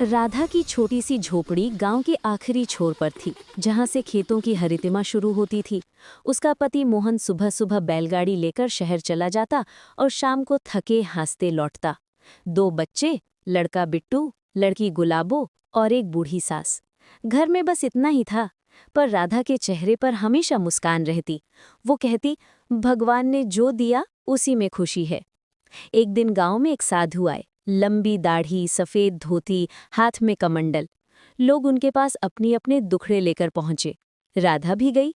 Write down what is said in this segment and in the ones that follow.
राधा की छोटी सी झोपड़ी गांव के आखिरी छोर पर थी, जहां से खेतों की हरितिमा शुरू होती थी। उसका पति मोहन सुबह सुबह बैलगाड़ी लेकर शहर चला जाता और शाम को थके हंसते लौटता। दो बच्चे, लड़का बिट्टू, लड़की गुलाबो और एक बूढ़ी सास। घर में बस इतना ही था, पर राधा के चेहरे पर हमेशा मुस्कान रहती। वो कहती, भगवान ने जो दिया उसी में खुशी है। एक दिन गांव में एक साधु आए। लंबी दाढ़ी, सफेद धोती, हाथ में कमंडल। लोग उनके पास अपनी अपने दुखड़े लेकर पहुंचे। राधा भी गई।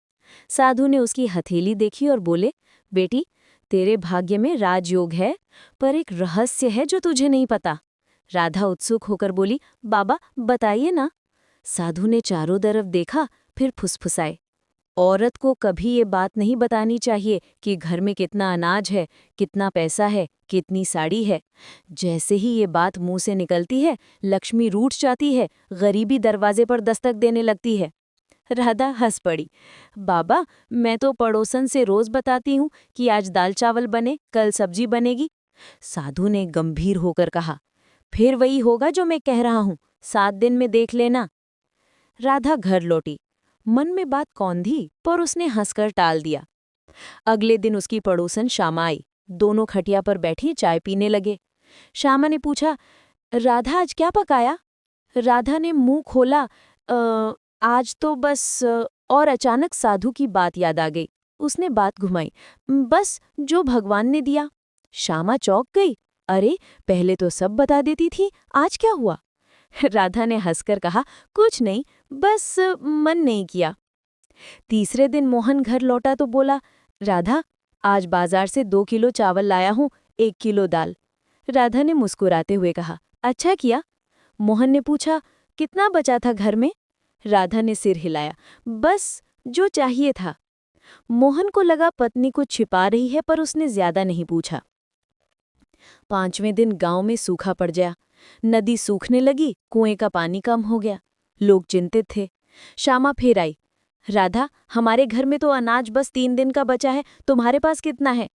साधु ने उसकी हथेली देखी और बोले, बेटी, तेरे भाग्य में राजयोग है, पर एक रहस्य है जो तुझे नहीं पता। राधा उत्सुक होकर बोली, बाबा बताइए ना। साधु ने चारों तरफ देखा, फिर फुसफुसाए, औरत को कभी ये बात नहीं बतानी चाहिए कि घर में कितना अनाज है, कितना पैसा है, कितनी साड़ी है। जैसे ही ये बात मुंह से निकलती है, लक्ष्मी रूठ जाती है, गरीबी दरवाजे पर दस्तक देने लगती है। राधा हंस पड़ी। बाबा, मैं तो पड़ोसन से रोज बताती हूँ कि आज दाल चावल बने, कल सब्जी बनेगी। साधु ने गंभीर होकर कहा, फिर वही होगा जो मैं कह रहा हूँ, 7 दिन में देख लेना। राधा घर लौटी। मन में बात कौंधी, पर उसने हंसकर टाल दिया। अगले दिन उसकी पड़ोसन श्यामा आई। दोनों खटिया पर बैठी चाय पीने लगे। श्यामा ने पूछा, राधा आज क्या पकाया? राधा ने मुंह खोला, आज तो बस और अचानक साधु की बात याद आ गई। उसने बात घुमाई, बस जो भगवान ने दिया। श्यामा चौंक गई। अरे, पहले तो सब बता देती थी, आज क्या हुआ? राधा ने हंसकर कहा, कुछ नहीं, बस मन नहीं किया। तीसरे दिन मोहन घर लौटा तो बोला, राधा, आज बाजार से 2 किलो चावल लाया हूँ, 1 किलो दाल। राधा ने मुस्कुराते हुए कहा, अच्छा किया। मोहन ने पूछा, कितना बचा था घर में? राधा ने सिर हिलाया, बस जो चाहिए था। मोहन को लगा पत्नी कुछ छिपा रही है, पर उसने ज्यादा नहीं पूछा। 5वें दिन गांव में सूखा पड़ गया। नदी सूखने लगी, कुएं का पानी कम हो गया। लोग चिंतित थे। श्यामा फिर आई। राधा, हमारे घर में तो अनाज बस 3 दिन का बचा है, तुम्हारे पास कितना है?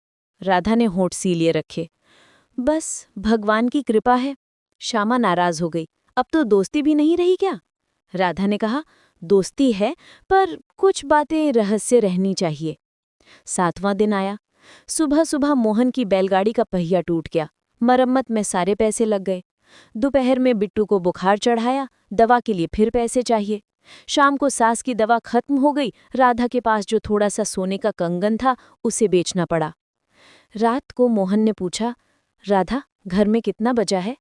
राधा ने होंठ सीलिए रखे। बस भगवान की कृपा है। श्यामा नाराज हो गई। अब तो दोस्ती भी नहीं रही क्या? राधा ने कहा, दोस्ती है, पर कुछ बातें रहस्य रहनी चाहिए। 7वां दिन आया। सुबह सुबह मोहन की बैलगाड़ी का पहिया टूट गया। मरम्मत में सारे पैसे लग गए। दोपहर में बिट्टू को बुखार चढ़ाया, दवा के लिए फिर पैसे चाहिए। शाम को सास की दवा खत्म हो गई। राधा के पास जो थोड़ा सा सोने का कंगन था, उसे बेचना पड़ा। रात को मोहन ने पूछा, राधा, घर में कितना बचा है?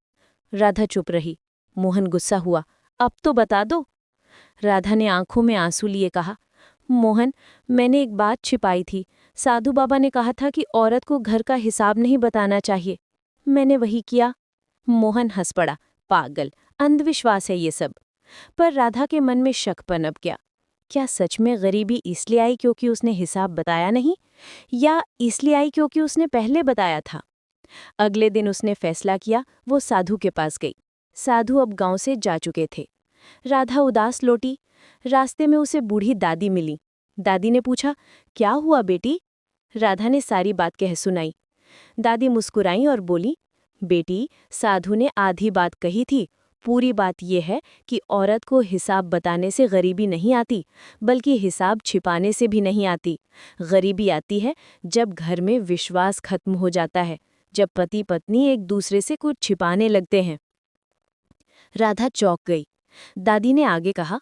राधा चुप रही। मोहन गुस्सा हुआ, अब तो बता दो। राधा ने आंखों में आंसू लिए कहा, मोहन, मैंने एक बात छिपाई थी। साधु बाबा ने कहा था कि औरत को घर का हिसाब नहीं बताना चाहिए। मैंने वही किया। मोहन हंस पड़ा, पागल, अंधविश्वास है ये सब। पर राधा के मन में शक पनप गया। क्या सच में गरीबी इसलिए आई क्योंकि उसने हिसाब बताया नहीं, या इसलिए आई क्योंकि उसने पहले बताया था? अगले दिन उसने फैसला किया, वो साधु के पास गई। साधु अब गांव से जा चुके थे। राधा उदास लौटी। रास्ते में उसे बूढ़ी दादी मिली। दादी ने पूछा, क्या हुआ बेटी? राधा ने सारी बात कह सुनाई। दादी मुस्कुराई और बोली, बेटी, साधु ने आधी बात कही थी। पूरी बात यह है कि औरत को हिसाब बताने से गरीबी नहीं आती, बल्कि हिसाब छिपाने से भी नहीं आती। गरीबी आती है जब घर में विश्वास खत्म हो जाता है, जब पति पत्नी एक दूसरे से कुछ छिपाने लगते हैं। राधा चौंक गई। दादी ने आगे कहा,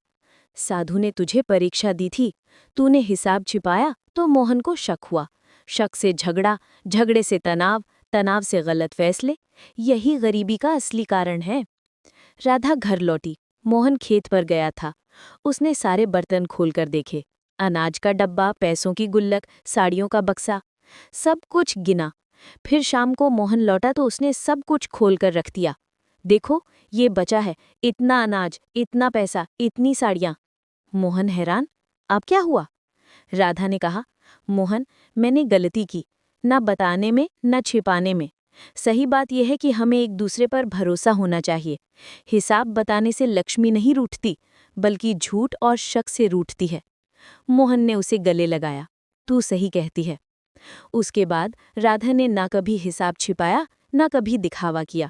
साधु ने तुझे परीक्षा दी थी। तूने हिसाब छिपाया तो मोहन को शक हुआ। शक से झगड़ा, झगड़े से तनाव, तनाव से गलत फैसले। यही गरीबी का असली कारण है। राधा घर लौटी। मोहन खेत पर गया था। उसने सारे बर्तन खोलकर देखे। अनाज का डब्बा, पैसों की गुल्लक, साड़ियों का बक्सा, सब कुछ गिना। फिर शाम को मोहन लौटा तो उसने सब कुछ खोलकर रख दिया। देखो, ये बचा है, इतना अनाज, इतना पैसा, इतनी साड़ियां। मोहन हैरान, अब क्या हुआ? राधा ने कहा, मोहन, मैंने गलती की, न बताने में न छिपाने में। सही बात यह है कि हमें एक दूसरे पर भरोसा होना चाहिए। हिसाब बताने से लक्ष्मी नहीं रूठती, बल्कि झूठ और शक से रूठती है। मोहन ने उसे गले लगाया, तू सही कहती है। उसके बाद राधा ने ना कभी हिसाब छिपाया, ना कभी दिखावा किया।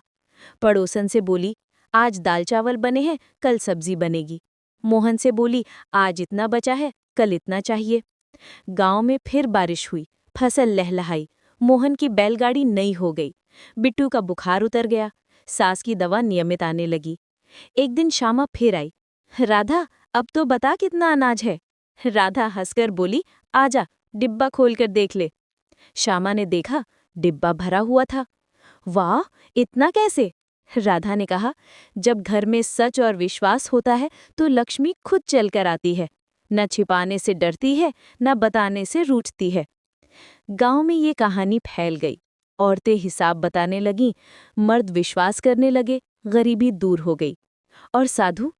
पड़ोसन से बोली, आज दाल चावल बने हैं, कल सब्जी बनेगी। मोहन से बोली, आज इतना बचा है, कल इतना चाहिए। गांव में फिर बारिश हुई, फसल लहलहाई, मोहन की बैलगाड़ी नई हो गई। बिट्टू का बुखार उतर गया, सास की दवा नियमित आने लगी। एक दिन श्यामा फिर आई। राधा, अब तो बता कितना अनाज है। राधा हंसकर बोली, आजा, डिब्बा खोलकर देख ले। श्यामा ने देखा, डिब्बा भरा हुआ था। वाह, इतना कैसे? राधा ने कहा, जब घर में सच और विश्वास होता है तो लक्ष्मी खुद चलकर आती है। न छिपाने से डरती है, न बताने से रूठती है। गांव में ये कहानी फैल गई। औरतें हिसाब बताने लगीं, मर्द विश्वास करने लगे, गरीबी दूर हो गई। और साधु,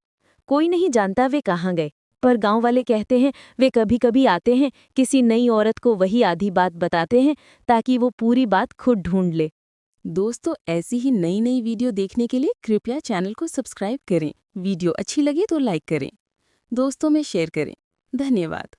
कोई नहीं जानता वे कहाँ गए, पर गांव वाले कहते हैं वे कभी कभी आते हैं, किसी नई औरत को वही आधी बात बताते हैं ताकि वो पूरी बात खुद ढूंढ ले। दोस्तों, ऐसी ही नई नई वीडियो देखने के लिए कृपया चैनल को सब्सक्राइब करें। वीडियो अच्छी लगे तो लाइक करें, दोस्तों में शेयर करें। धन्यवाद।